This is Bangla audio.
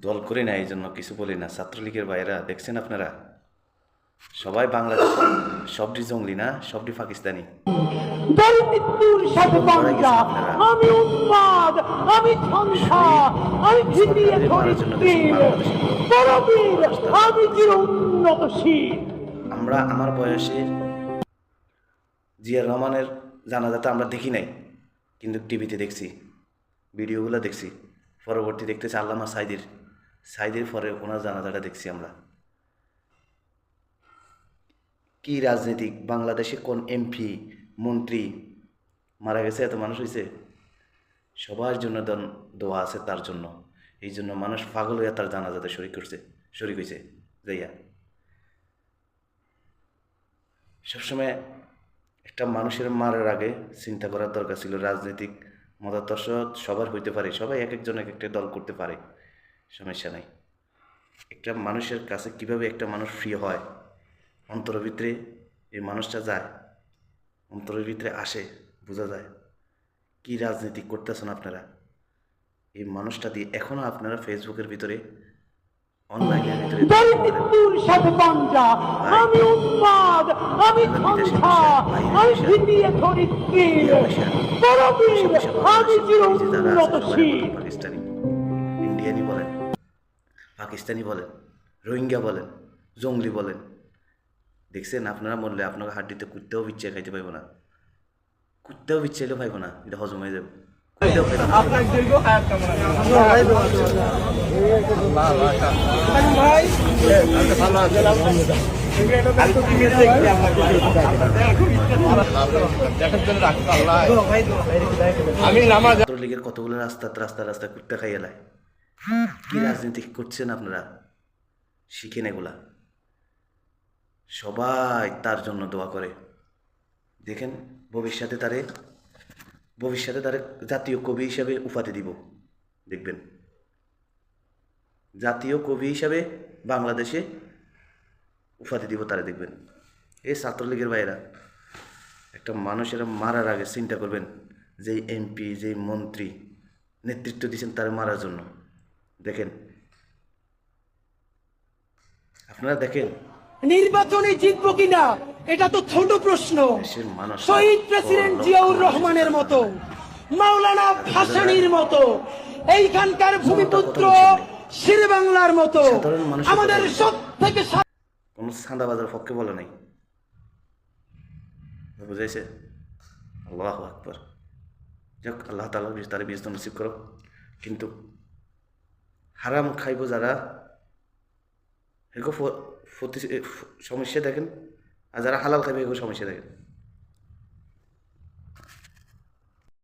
দল করি না, এই জন্য কিছু বলি না। ছাত্রলীগের ভাইয়েরা দেখছেন আপনারা, সবাই বাংলাদেশ, সবটি জঙ্গলি না, সবটি পাকিস্তানি। দল মৃত্যুর সাথে পাঞ্জা, আমি উন্মাদ, আমি ধ্বংসা, আমি ঝিটিয়ে ধরি তীর, পরবীর, আমি চির উন্নতশীল। আমরা আমার বয়সে জিয়া রহমানের জানাজাটা আমরা দেখি নাই, কিন্তু টিভিতে দেখছি, ভিডিওগুলো দেখছি। পরবর্তী দেখতেছি আল্লামা সাইদির পরে ওনার জানাজাটা দেখছি আমরা। কি রাজনীতিক, বাংলাদেশে কোন এমপি মন্ত্রী মারা গেছে, এত মানুষ হয়েছে, সবার জন্য দোয়া আছে তার জন্য। এই জন্য মানুষ পাগল হইয়া তার জানাজাতে শরিক হয়েছে যাইয়া। সবসময় একটা মানুষের মারার আগে চিন্তা করার দরকার ছিল। রাজনৈতিক মতাদর্শ সবার হইতে পারে, সবাই এক একজন এক একটা দল করতে পারে, সমস্যা নাই। একটা মানুষের কাছে কিভাবে একটা মানুষ ফ্রি হয়, অন্তরের ভিতরে এই মানুষটা যায়, অন্তরের ভিতরে আসে, বোঝা যায়। কি রাজনীতি করতেছেন আপনারা, এই মানুষটা দিয়ে এখনো আপনারা ফেসবুকের ভিতরে, অনলাইনের ভিতরে দল মৃত্যুর সাথে পাঞ্জা, আমি উন্মাদ, আমি ধ্বংসা, আমি ঝিটিয়ে ধরি তীর, পরবীর, আমি চির উন্নতশীল। পাকিস্তানি, ইন্ডিয়ানি বলেন, পাকিস্তানি বলেন, রোহিঙ্গা বলেন, জঙ্গলি বলেন, দেখছেন আপনারা মরলে আপনাকে হাড্ডিতে কুত্তেও বিচ্ছে খাইতে পাইব না, কুত্তেও বিচ্ছাইলেও পাইব না, এটা হজম হয়ে যাবে। ছাত্রলীগের কতগুলো রাস্তা কুত্তা খাইয়ে লাই। কি রাজনীতি করছেন আপনারা, শিখেন এগুলা। সবাই তার জন্য দোয়া করে। দেখেন ভবিষ্যতে তারে জাতীয় কবি হিসাবে উপাধি দিব, দেখবেন। জাতীয় কবি হিসাবে বাংলাদেশে উপাধি দিব তারে, দেখবেন। এই ছাত্রলীগের ভাইয়েরা, একটা মানুষের মারার আগে চিন্তা করবেন, যেই এমপি, যেই মন্ত্রী নেতৃত্ব দিচ্ছেন তার মারার জন্য। দেখেন, আপনারা দেখেন নির্বাচনে জিতবো কিনা এটা তো ছোট প্রশ্ন। শহীদ প্রেসিডেন্ট জিয়াউর রহমানের মতো, মাওলানা ভাসানীর মতো, এইখানকার ভূমিপুত্র শের বাংলার মতো আমাদের সব থেকে কোন সান্দাবাজার পক্ষে বলে নাই, বুঝাইছে? আল্লাহু আকবার। যাক, আল্লাহ তাআলা তারে বিজনেস নসিব করো। কিন্তু হারাম খাইব যারা, এগো সমস্যা দেখেন, আর যারা হালাল খাইবে এগো সমস্যা দেখেন।